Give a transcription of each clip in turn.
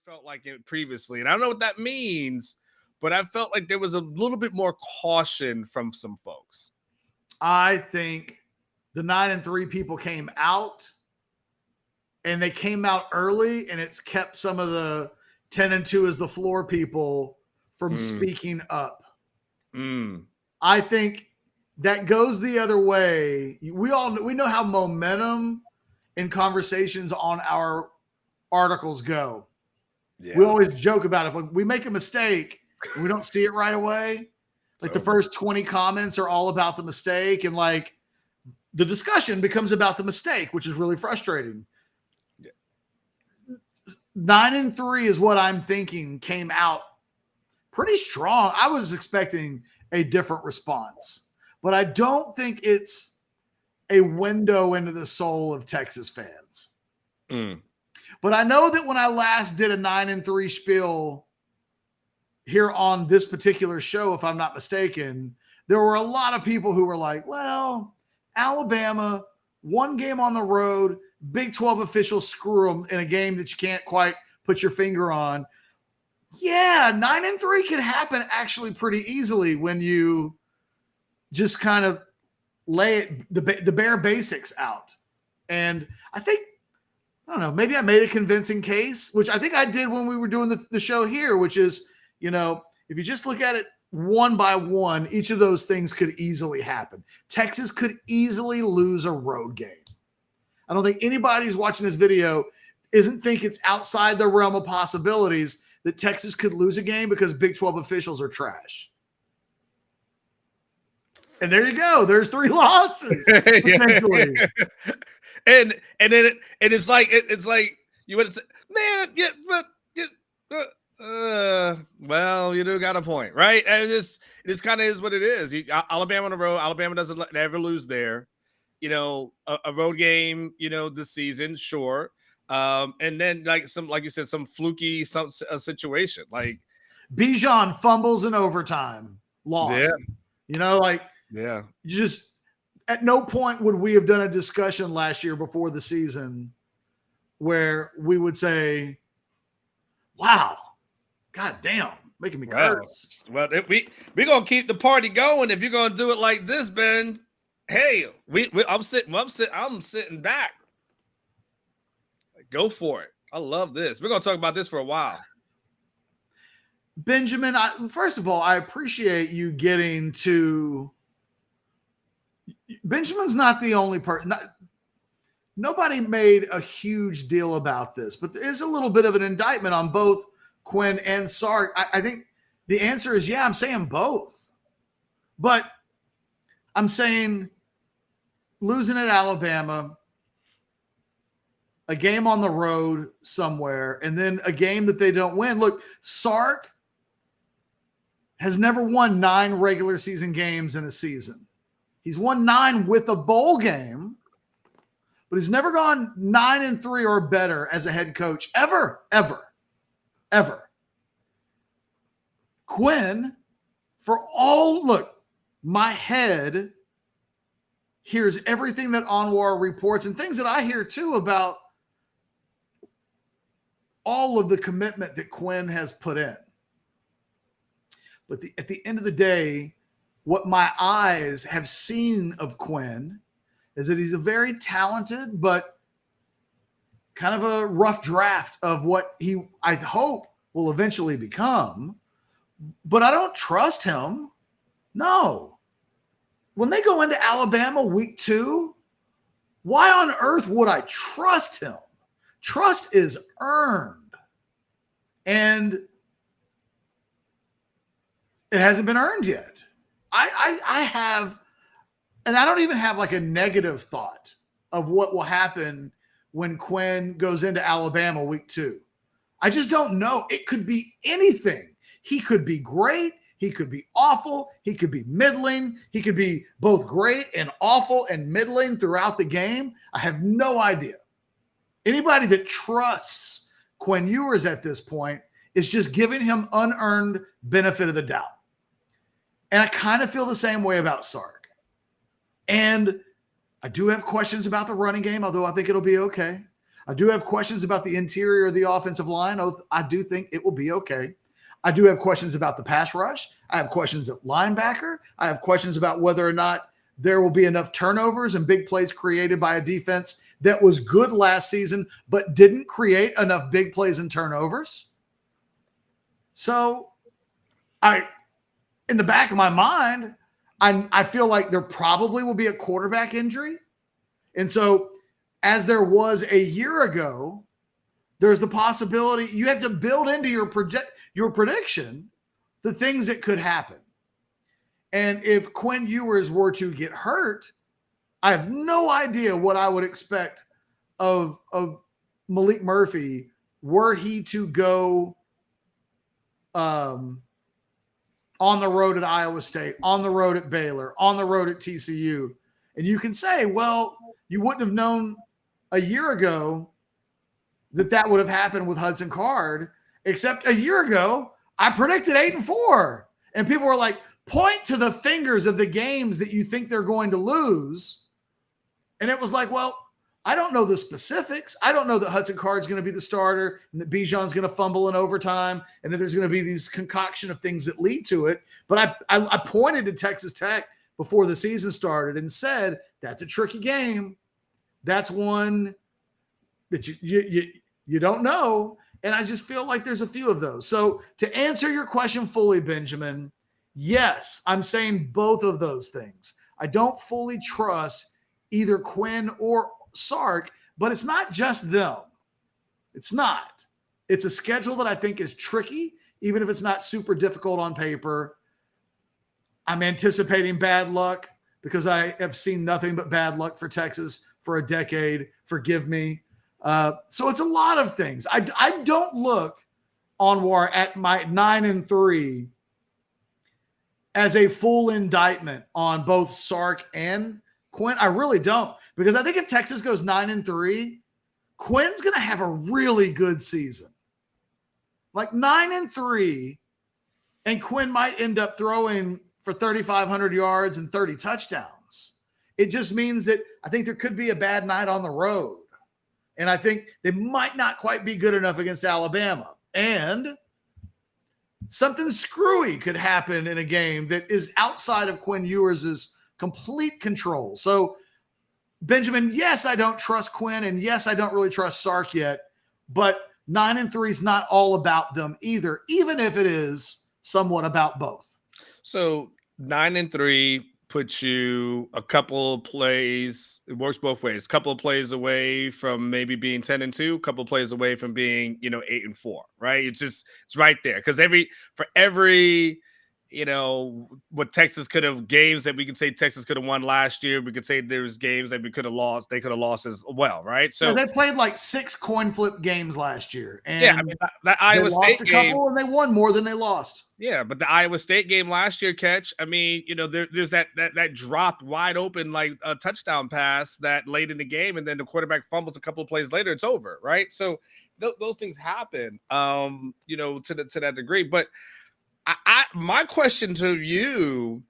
felt like it previously. And I don't know what that means, but I felt like there was a little bit more caution from some folks. I think the 9-3 people came out, and they came out early, and it's kept some of the 10-2 as the floor people from speaking up. I think that goes the other way. We know how momentum and conversations on our articles go. Yeah. We always joke about it. If we make a mistake and we don't see it right away, like the first 20 comments are all about the mistake, and like the discussion becomes about the mistake, which is really frustrating. 9-3 is what I'm thinking came out pretty strong. I was expecting a different response, but I don't think it's a window into the soul of Texas fans. But I know that when I last did a 9-3 spiel here on this particular show, if I'm not mistaken, there were a lot of people who were like, well, Alabama, one game on the road, Big 12 officials screw them in a game that you can't quite put your finger on. Yeah, 9-3 can happen actually pretty easily when you just kind of lay it, the bare basics out. And I think, I don't know, maybe I made a convincing case, which I think I did when we were doing the show here, which is, you know, if you just look at it one by one, each of those things could easily happen. Texas could easily lose a road game. I don't think anybody who's watching this video isn't think it's outside the realm of possibilities that Texas could lose a game because Big 12 officials are trash. And there you go. There's 3 losses. Potentially. and then it's like you would say, man, yeah, but well, you do got a point, right? And this kind of is what it is. Alabama on the road. Alabama doesn't ever lose there. You know, a road game, you know, this season, sure. And then like you said, some fluky situation. Like Bijan fumbles in overtime, lost. Yeah. You know, like yeah. You just at no point would we have done a discussion last year before the season where we would say, wow, god damn, making me curse. Well, we're gonna keep the party going if you're gonna do it like this, Ben. Hey, I'm sitting back. Go for it. I love this. We're gonna talk about this for a while. Benjamin, first of all, I appreciate you getting to. Benjamin's not the only person. Nobody made a huge deal about this, but there is a little bit of an indictment on both Quinn and Sark. I think the answer is yeah, I'm saying both. But I'm saying losing at Alabama, a game on the road somewhere, and then a game that they don't win. Look, Sark has never won 9 regular season games in a season. He's won 9 with a bowl game, but he's never gone 9-3 or better as a head coach ever. Quinn, look, my head hears everything that Anwar reports and things that I hear too about all of the commitment that Quinn has put in. But at the end of the day, what my eyes have seen of Quinn is that he's a very talented, but kind of a rough draft of what I hope, will eventually become. But I don't trust him. No. When they go into Alabama week 2, why on earth would I trust him? Trust is earned. And it hasn't been earned yet. I have, and I don't even have like a negative thought of what will happen when Quinn goes into Alabama week 2. I just don't know. It could be anything. He could be great. He could be awful. He could be middling. He could be both great and awful and middling throughout the game. I have no idea. Anybody that trusts Quinn Ewers at this point is just giving him unearned benefit of the doubt. And I kind of feel the same way about Sark. And I do have questions about the running game, although I think it'll be okay. I do have questions about the interior of the offensive line. I do think it will be okay. I do have questions about the pass rush. I have questions at linebacker. I have questions about whether or not there will be enough turnovers and big plays created by a defense that was good last season, but didn't create enough big plays and turnovers. So in the back of my mind, I feel like there probably will be a quarterback injury. And so as there was a year ago, there's the possibility you have to build into your prediction the things that could happen. And if Quinn Ewers were to get hurt, I have no idea what I would expect of Malik Murphy were he to go on the road at Iowa State, on the road at Baylor, on the road at TCU. And you can say, well, you wouldn't have known a year ago that would have happened with Hudson Card, except a year ago, I predicted 8-4. And people were like, point to the fingers of the games that you think they're going to lose. And it was like, well, I don't know the specifics. I don't know that Hudson Card's going to be the starter and that Bijan's going to fumble in overtime and that there's going to be these concoction of things that lead to it. But I pointed to Texas Tech before the season started and said, that's a tricky game. That's one that you don't know. And I just feel like there's a few of those. So to answer your question fully, Benjamin, yes, I'm saying both of those things. I don't fully trust either Quinn or Sark, but it's not just them. It's not. It's a schedule that I think is tricky, even if it's not super difficult on paper. I'm anticipating bad luck because I have seen nothing but bad luck for Texas for a decade. Forgive me. So it's a lot of things. I don't look, Anwar, at my 9-3 as a full indictment on both Sark and Quinn. I really don't, because I think if Texas goes 9-3, Quinn's going to have a really good season. Like 9-3, and Quinn might end up throwing for 3,500 yards and 30 touchdowns. It just means that I think there could be a bad night on the road. And I think they might not quite be good enough against Alabama. And something screwy could happen in a game that is outside of Quinn Ewers' complete control. So, Benjamin, yes, I don't trust Quinn, and yes, I don't really trust Sark yet, but 9-3 is not all about them either, even if it is somewhat about both. So 9-3 puts you a couple plays. It works both ways. A couple of plays away from maybe being 10-2, a couple of plays away from being 8-4. Right? It's right there, because for every what Texas could have, games that we can say Texas could have won last year, we could say there's games that we could have lost. They could have lost as well, right? So they played like 6 coin flip games last year, and yeah, I mean, that Iowa State game, and they won more than they lost. Yeah, but the Iowa State game last year, Ketch, I mean, there's that dropped wide open, like a touchdown pass that late in the game, and then the quarterback fumbles a couple of plays later, it's over, right? So those things happen, to that degree. But my question to you,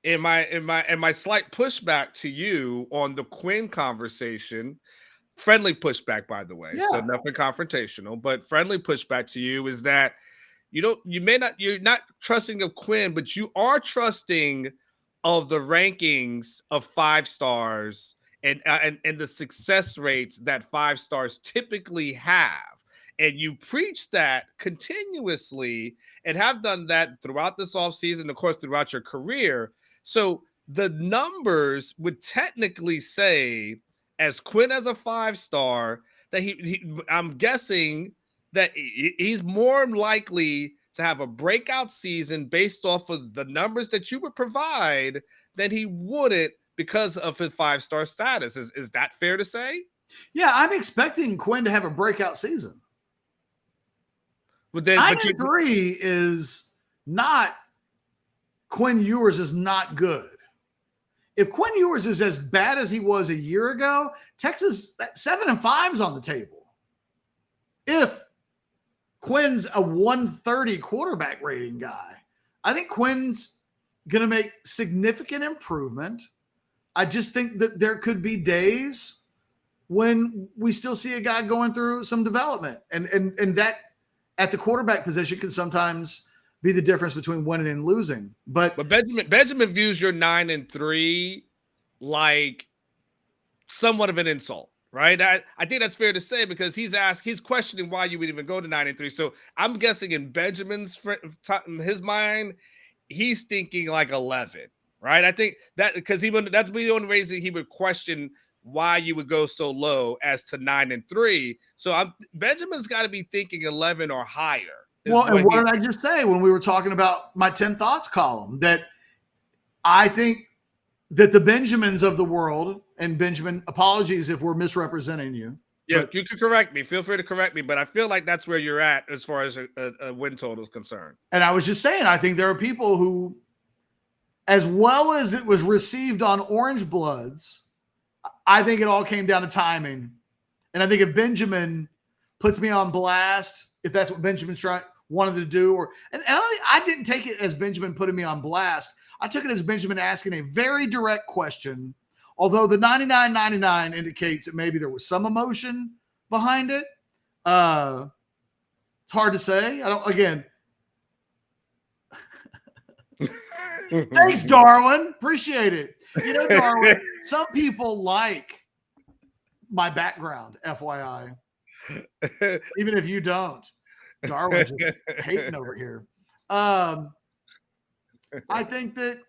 and my slight pushback to you on the Quinn conversation, friendly pushback, by the way, so nothing confrontational, but friendly pushback to you is that you're not trusting of Quinn, but you are trusting of the rankings of 5 stars and the success rates that 5 stars typically have. And you preach that continuously and have done that throughout this offseason, of course, throughout your career. So the numbers would technically say, as Quinn as a 5-star, that I'm guessing that he's more likely to have a breakout season based off of the numbers that you would provide than he wouldn't because of his 5-star status. Is that fair to say? Yeah, I'm expecting Quinn to have a breakout season. But then 9-3 is not, Quinn Ewers is not good. If Quinn Ewers is as bad as he was a year ago, Texas, 7-5 is on the table. If Quinn's a 130 quarterback rating guy, I think Quinn's going to make significant improvement. I just think that there could be days when we still see a guy going through some development. And that at the quarterback position can sometimes be the difference between winning and losing. But Benjamin views your 9-3 like somewhat of an insult, right? I think that's fair to say, because he's questioning why you would even go to 9-3. So I'm guessing in his mind, he's thinking like 11, right? I think that because that's the only reason he would question why you would go so low as to 9-3. So Benjamin's got to be thinking 11 or higher. Well, and what did I just say when we were talking about my 10 thoughts column? That I think that the Benjamins of the world, and Benjamin, apologies if we're misrepresenting you. Yeah, you can correct me. Feel free to correct me, but I feel like that's where you're at as far as a win total is concerned. And I was just saying, I think there are people who, as well as it was received on Orange Bloods, I think it all came down to timing. And I think if Benjamin puts me on blast, if that's what Benjamin's wanted to do, I didn't take it as Benjamin putting me on blast. I took it as Benjamin asking a very direct question, although the 99.99 indicates that maybe there was some emotion behind it. It's hard to say. Thanks, Darwin. Appreciate it. You know, Darwin, some people like my background, FYI. Even if you don't. Darwin's just hating over here. I think that,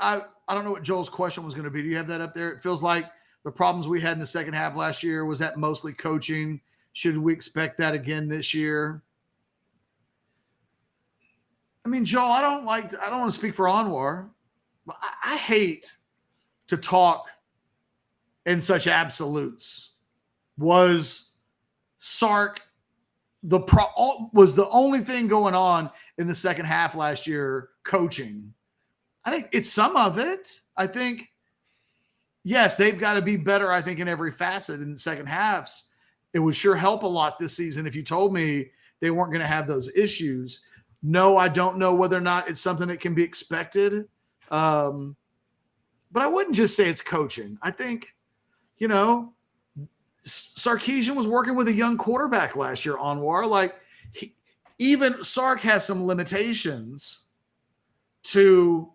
I don't know what Joel's question was going to be. Do you have that up there? It feels like the problems we had in the second half last year, was that mostly coaching? Should we expect that again this year? I mean, Joel, I don't want to speak for Anwar, but I hate to talk in such absolutes. Was Sark was the only thing going on in the second half last year coaching? I think it's some of it. I think, yes, they've got to be better, I think, in every facet in the second halves. It would sure help a lot this season if you told me they weren't going to have those issues. No, I don't know whether or not it's something that can be expected. But I wouldn't just say it's coaching. I think, Sarkeesian was working with a young quarterback last year, Anwar. Like, even Sark has some limitations to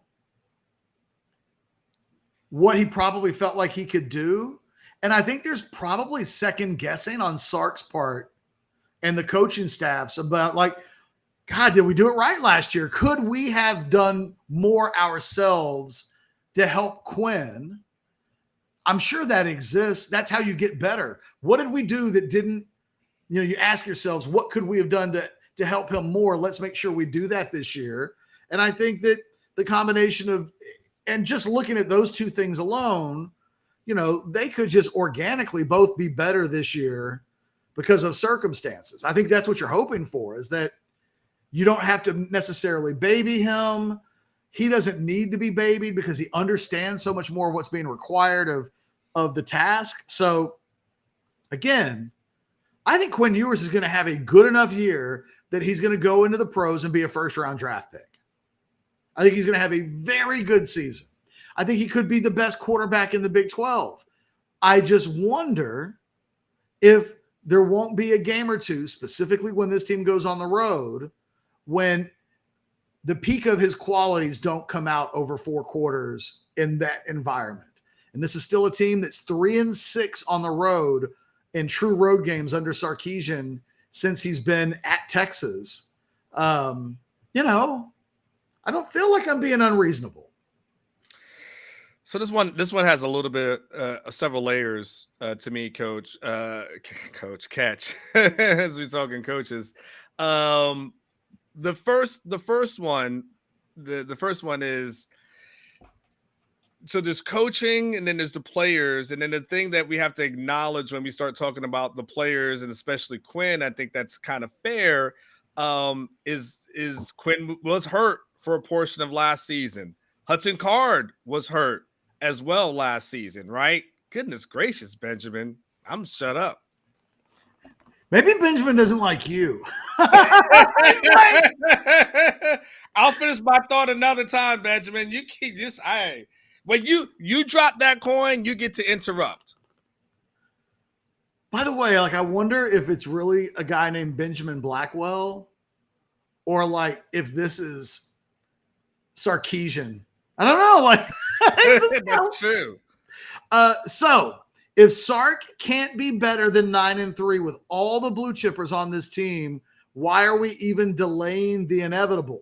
what he probably felt like he could do. And I think there's probably second guessing on Sark's part and the coaching staffs about, like, God, did we do it right last year? Could we have done more ourselves to help Quinn? I'm sure that exists. That's how you get better. What did we do that didn't, you ask yourselves, what could we have done to help him more? Let's make sure we do that this year. And I think that the combination of, and just looking at those two things alone, they could just organically both be better this year because of circumstances. I think that's what you're hoping for, is that you don't have to necessarily baby him. He doesn't need to be babied because he understands so much more of what's being required of the task. So, again, I think Quinn Ewers is going to have a good enough year that he's going to go into the pros and be a first-round draft pick. I think he's going to have a very good season. I think he could be the best quarterback in the Big 12. I just wonder if there won't be a game or two, specifically when this team goes on the road, when the peak of his qualities don't come out over 4 quarters in that environment. And this is still a team that's 3-6 on the road in true road games under Sarkeesian since he's been at Texas. I don't feel like I'm being unreasonable. So this one has a little bit, several layers to me, Coach Ketch, as we're talking coaches. The first one is, so there's coaching, and then there's the players, and then the thing that we have to acknowledge when we start talking about the players, and especially Quinn, I think that's kind of fair, is Quinn was hurt for a portion of last season. Hudson Card was hurt as well last season, right? Goodness gracious, Benjamin, I'm shut up. Maybe Benjamin doesn't like you. I'll finish my thought another time, Benjamin. You keep when you drop that coin, you get to interrupt. By the way, like I wonder if it's really a guy named Benjamin Blackwell, or like if this is Sarkisian. I don't know. Like That's true. So if Sark can't be better than 9-3 with all the blue chippers on this team, why are we even delaying the inevitable?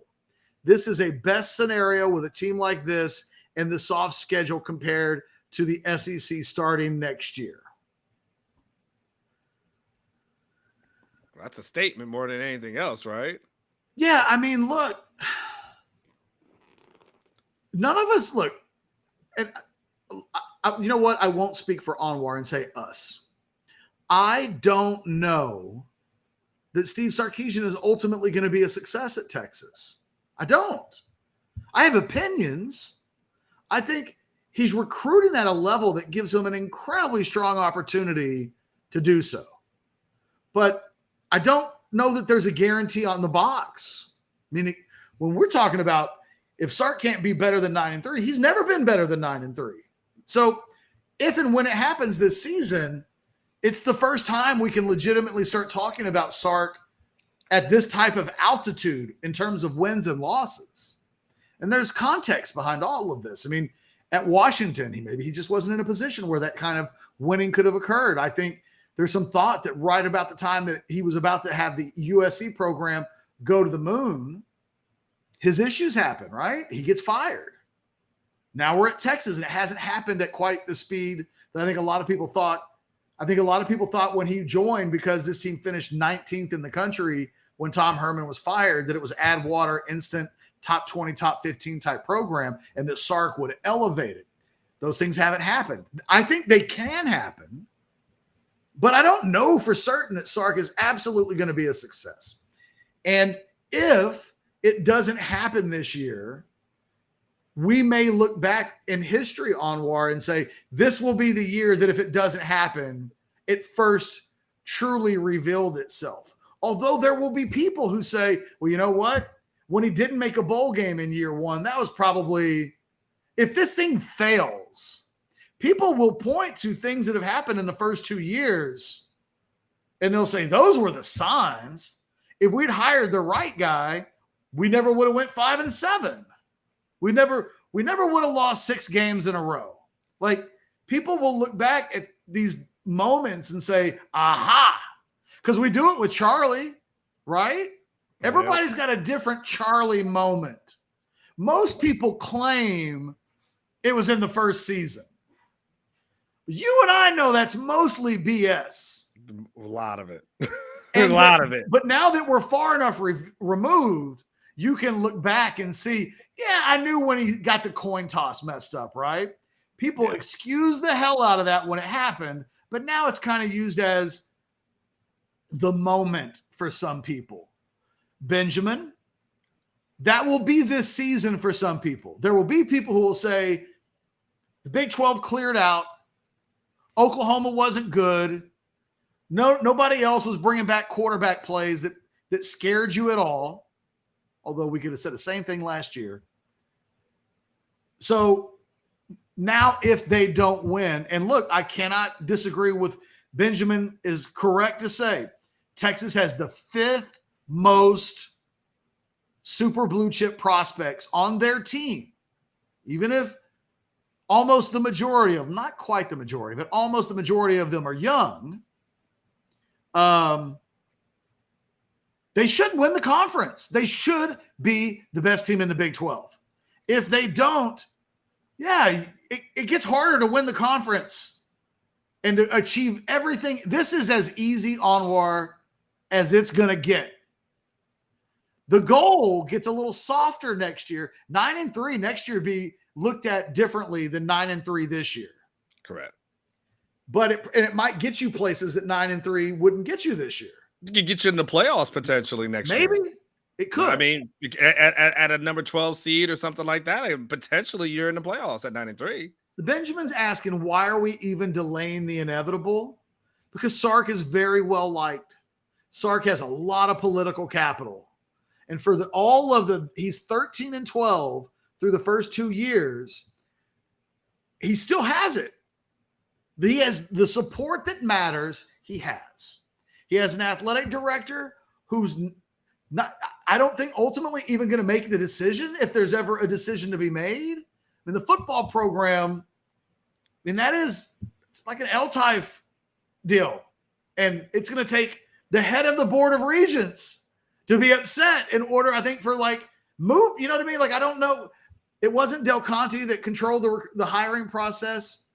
This is a best scenario with a team like this and the soft schedule compared to the SEC starting next year. That's a statement more than anything else, right? Yeah, I mean, look, none of us look, and you know what? I won't speak for Anwar and say us. I don't know that Steve Sarkeesian is ultimately going to be a success at Texas. I don't. I have opinions. I think he's recruiting at a level that gives him an incredibly strong opportunity to do so. But I don't know that there's a guarantee on the box. Meaning, when we're talking about if Sark can't be better than 9-3, he's never been better than 9-3. So if and when it happens this season, it's the first time we can legitimately start talking about Sark at this type of altitude in terms of wins and losses. And there's context behind all of this. I mean, at Washington, he just wasn't in a position where that kind of winning could have occurred. I think there's some thought that right about the time that he was about to have the USC program go to the moon, his issues happen, right? He gets fired. Now we're at Texas, and it hasn't happened at quite the speed that I think a lot of people thought. I think a lot of people thought when he joined, because this team finished 19th in the country when Tom Herman was fired, that it was add water, instant, top 20, top 15 type program, and that Sark would elevate it. Those things haven't happened. I think they can happen, but I don't know for certain that Sark is absolutely going to be a success. And if it doesn't happen this year, we may look back in history, Anwar, and say, this will be the year that if it doesn't happen, it first truly revealed itself. Although there will be people who say, well, you know what? When he didn't make a bowl game in year one, that was probably, if this thing fails, people will point to things that have happened in the first 2 years, and they'll say, those were the signs. If we'd hired the right guy, we never would have went 5-7. We never would have lost 6 games in a row. Like, people will look back at these moments and say, aha, because we do it with Charlie, right? Everybody's got a different Charlie moment. Most people claim it was in the first season. You and I know that's mostly BS. A lot of it. A lot of it. But now that we're far enough removed, you can look back and see, yeah, I knew when he got the coin toss messed up, right? People excuse the hell out of that when it happened, but now it's kind of used as the moment for some people. Benjamin, that will be this season for some people. There will be people who will say the Big 12 cleared out. Oklahoma wasn't good. Nobody else was bringing back quarterback plays that scared you at all. Although we could have said the same thing last year. So now if they don't win, and look, I cannot disagree with Benjamin is correct to say Texas has the 5th most super blue chip prospects on their team. Even if almost the majority of them, not quite the majority, but almost the majority of them are young, they should win the conference. They should be the best team in the Big 12. If they don't, it gets harder to win the conference and to achieve everything. This is as easy, Anwar, as it's going to get. The goal gets a little softer next year. 9-3 next year be looked at differently than 9-3 this year. Correct. But it might get you places that 9-3 wouldn't get you this year. It could get you in the playoffs potentially next year. Maybe it could. I mean, at a number 12 seed or something like that, potentially you're in the playoffs at 9-3. The Benjamin's asking, why are we even delaying the inevitable? Because Sark is very well liked. Sark has a lot of political capital. And for he's 13-12 through the first 2 years. He still has it. He has the support that matters. He has. He has an athletic director who's not, I don't think ultimately even going to make the decision if there's ever a decision to be made. I mean, the football program, I mean, it's like an L-type deal. And it's going to take the head of the board of regents to be upset in order, I think, for like move, you know what I mean? Like, I don't know. It wasn't Del Conte that controlled the hiring process.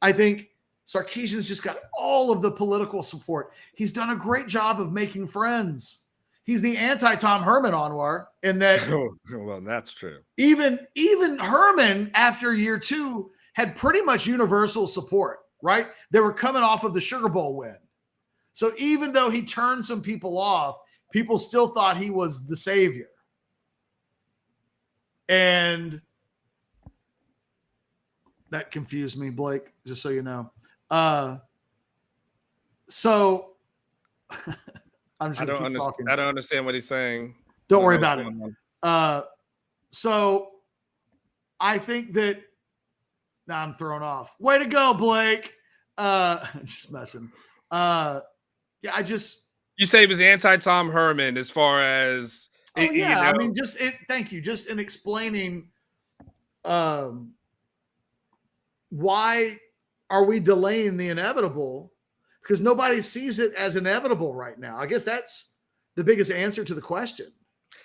I think Sarkeesian's just got all of the political support. He's done a great job of making friends. He's the anti-Tom Herman, Anwar, in that. Well, that's true. Even Herman, after year 2, had pretty much universal support, right? They were coming off of the Sugar Bowl win. So even though he turned some people off, people still thought he was the savior. And that confused me, Blake, just so you know. So I'm just going to keep talking. I don't understand what he's saying. Don't worry about it. So I think that now I'm thrown off. Way to go, Blake. Just messing. Yeah, you say he was anti-Tom Herman as far as yeah, you know? I mean, thank you. Just in explaining why are we delaying the inevitable? Because nobody sees it as inevitable right now. I guess that's the biggest answer to the question.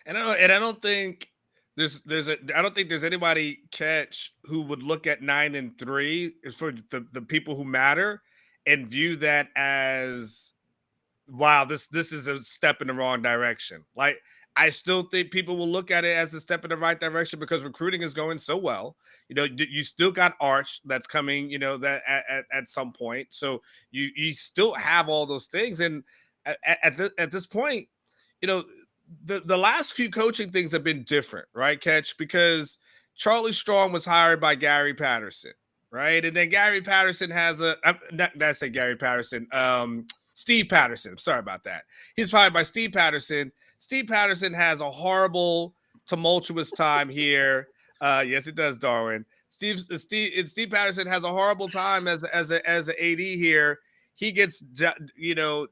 And I don't think I don't think there's anybody, Ketch, who would look at 9-3 for the people who matter and view that as, wow, this is a step in the wrong direction. Like, I still think people will look at it as a step in the right direction because recruiting is going so well. You know, you still got Arch that's coming, you know, that at some point. So you still have all those things. And at this point, you know, the last few coaching things have been different, right, Ketch? Because Charlie Strong was hired by Gary Patterson, right? And then Gary Patterson has Steve Patterson. Sorry about that. He's hired by Steve Patterson. Steve Patterson has a horrible, tumultuous time here. Yes, it does, Darwin. Steve Patterson has a horrible time as an AD here. He gets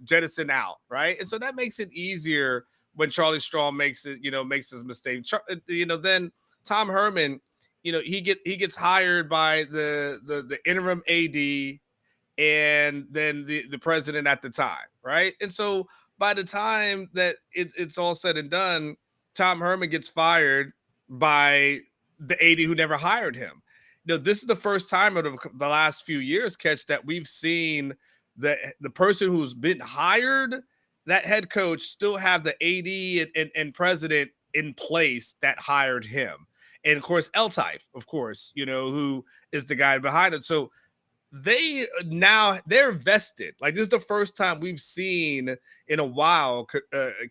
jettisoned out, right? And so that makes it easier when Charlie Strong makes his mistake. Then Tom Herman, he gets hired by the interim AD and then the president at the time, right? And so by the time that it's all said and done, Tom Herman gets fired by the AD who never hired him. This is the first time out of the last few years, Ketch, that we've seen the person who's been hired, that head coach, still have the AD and president in place that hired him. And of course, L-Type, of course, who is the guy behind it. So they're vested. Like, this is the first time we've seen in a while,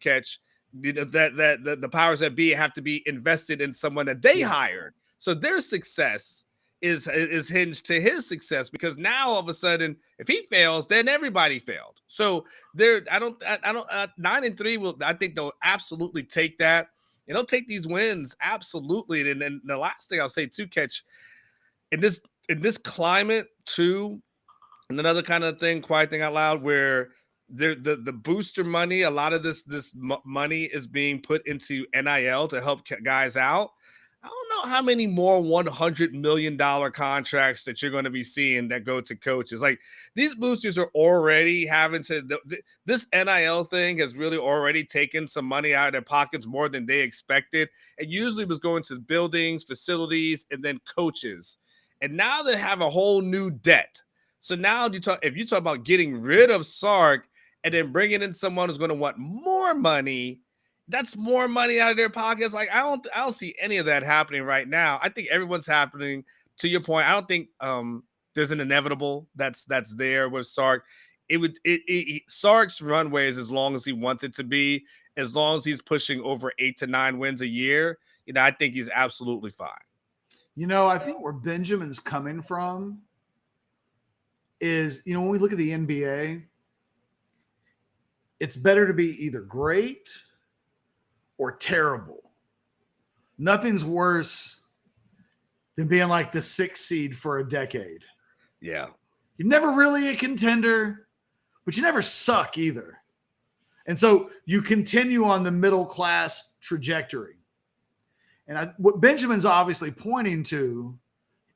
Ketch, that the powers that be have to be invested in someone that they hired. So their success is hinged to his success, because now all of a sudden, if he fails, then everybody failed. So I don't 9-3 will, I think they'll absolutely take that. And they'll take these wins absolutely. And then the last thing I'll say too, Ketch, in this climate too, and another kind of thing, quiet thing out loud, where the booster money, a lot of this money is being put into NIL to help guys out. I don't know how many more $100 million contracts that you're going to be seeing that go to coaches. Like, these boosters are already having to, this NIL thing has really already taken some money out of their pockets more than they expected. It usually was going to buildings, facilities, and then coaches. And now they have a whole new debt. So now if you talk about getting rid of Sark and then bringing in someone who's going to want more money, that's more money out of their pockets. Like, I don't see any of that happening right now. I think everyone's happening. To your point, I don't think there's an inevitable that's there with Sark. Sark's runway is as long as he wants it to be, as long as he's pushing over 8 to 9 wins a year. I think he's absolutely fine. I think where Benjamin's coming from is, when we look at the NBA, it's better to be either great or terrible. Nothing's worse than being like the 6th seed for a decade. Yeah. You're never really a contender, but you never suck either. And so you continue on the middle class trajectory. And what Benjamin's obviously pointing to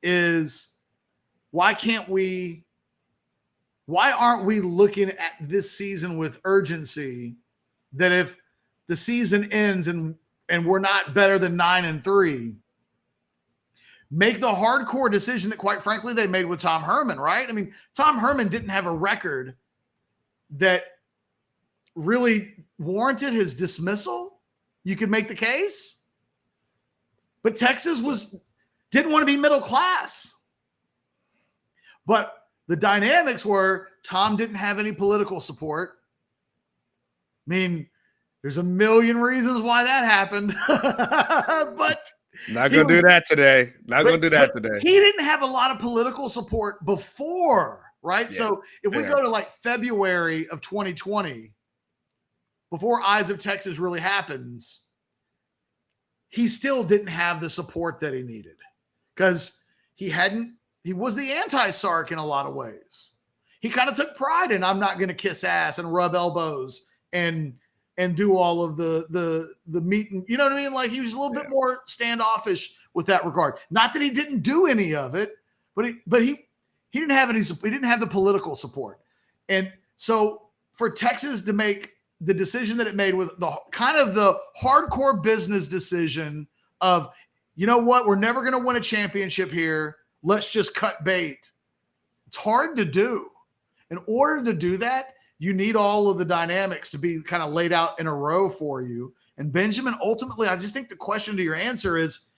is why aren't we looking at this season with urgency, that if the season ends and we're not better than 9-3, make the hardcore decision that, quite frankly, they made with Tom Herman, right? I mean, Tom Herman didn't have a record that really warranted his dismissal. You could make the case. But Texas didn't want to be middle class. But the dynamics were Tom didn't have any political support. I mean, there's a million reasons why that happened. But not going to do that today. Not going to do that today. He didn't have a lot of political support before, right? Yeah. So if we go to like February of 2020, before Eyes of Texas really happens, he still didn't have the support that he needed, because he was the anti-Sark in a lot of ways. He kind of took pride in, I'm not going to kiss ass and rub elbows and do all of the meeting. You know what I mean? Like, he was a little bit more standoffish with that regard. Not that he didn't do any of it, but he didn't have any. He didn't have the political support. And so for Texas to make the decision that it made, with the kind of the hardcore business decision of, you know what, we're never going to win a championship here, let's just cut bait. It's hard to do. In order to do that, you need all of the dynamics to be kind of laid out in a row for you. And Benjamin, ultimately, I just think the question to your answer is,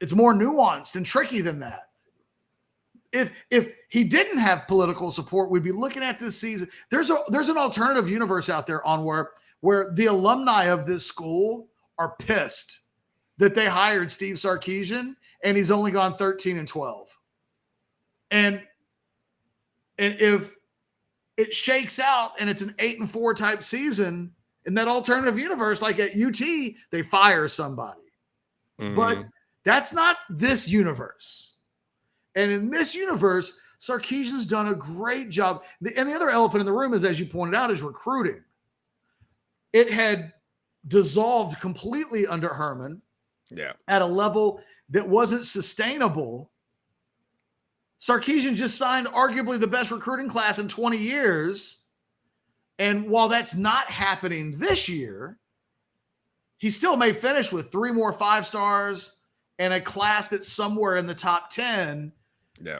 it's more nuanced and tricky than that. If he didn't have political support, we'd be looking at this season. There's an alternative universe out there on where the alumni of this school are pissed that they hired Steve Sarkeesian and he's only gone 13-12. And if it shakes out and it's an 8-4 type season, in that alternative universe, like at UT, they fire somebody. Mm-hmm. But that's not this universe. And in this universe, Sarkeesian's done a great job. And the other elephant in the room is, as you pointed out, is recruiting. It had dissolved completely under Herman at a level that wasn't sustainable. Sarkeesian just signed arguably the best recruiting class in 20 years. And while that's not happening this year, he still may finish with 3 more 5 stars and a class that's somewhere in the top 10. Yeah.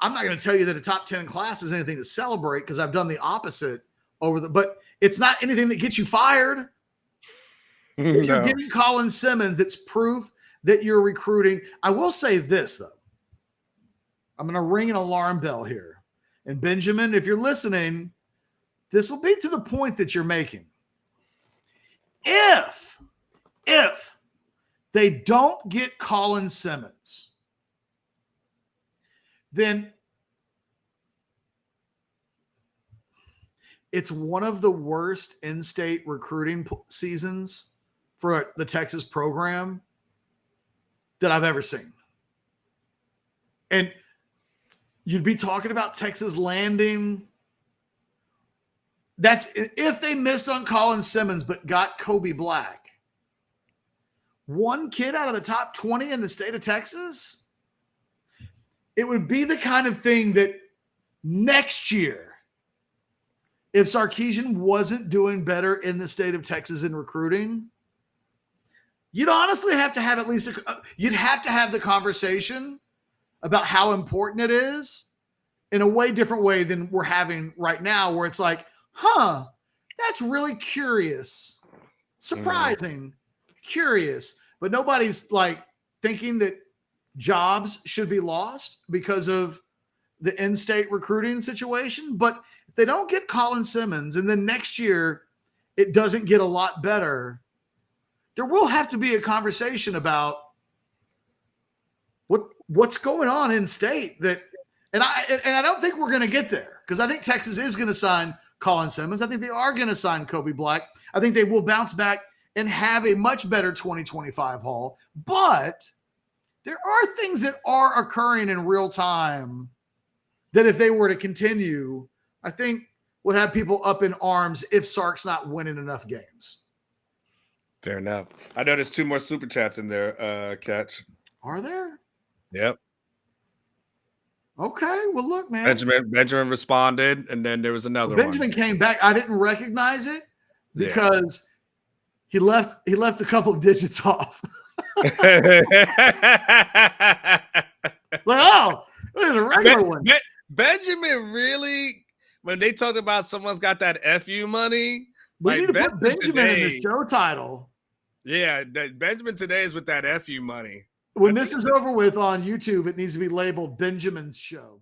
I'm not going to tell you that a top 10 class is anything to celebrate, because I've done the opposite but it's not anything that gets you fired. If you're getting Colin Simmons, it's proof that you're recruiting. I will say this, though. I'm going to ring an alarm bell here. And Benjamin, if you're listening, this will be to the point that you're making. If they don't get Colin Simmons, then it's one of the worst in-state recruiting seasons for the Texas program that I've ever seen. And you'd be talking about Texas landing. That's if they missed on Colin Simmons but got Kobe Black. One kid out of the top 20 in the state of Texas. It would be the kind of thing that next year, if Sarkeesian wasn't doing better in the state of Texas in recruiting, you'd honestly have to have at least you'd have to have the conversation about how important it is in a way different way than we're having right now, where it's like, that's really curious, surprising, curious, but nobody's like thinking that jobs should be lost because of the in-state recruiting situation. But if they don't get Colin Simmons and then next year it doesn't get a lot better, there will have to be a conversation about what's going on in state. And I don't think we're going to get there, because I think Texas is going to sign Colin Simmons. I think they are going to sign Kobe Black. I think they will bounce back and have a much better 2025 haul. But there are things that are occurring in real time that if they were to continue I think would have people up in arms if Sark's not winning enough games. Fair enough. I know there's 2 more super chats in there, Ketch. Are there? Yep. Okay. Well, look, man. Benjamin responded, and then there was another Benjamin one. came back. I didn't recognize it because he left a couple of digits off. Like, oh, there's a regular one. Benjamin really, when they talked about someone's got that FU money, We need to put Benjamin today, in the show title. Yeah, Benjamin today is with that FU money. When this is over with on YouTube, it needs to be labeled Benjamin's Show.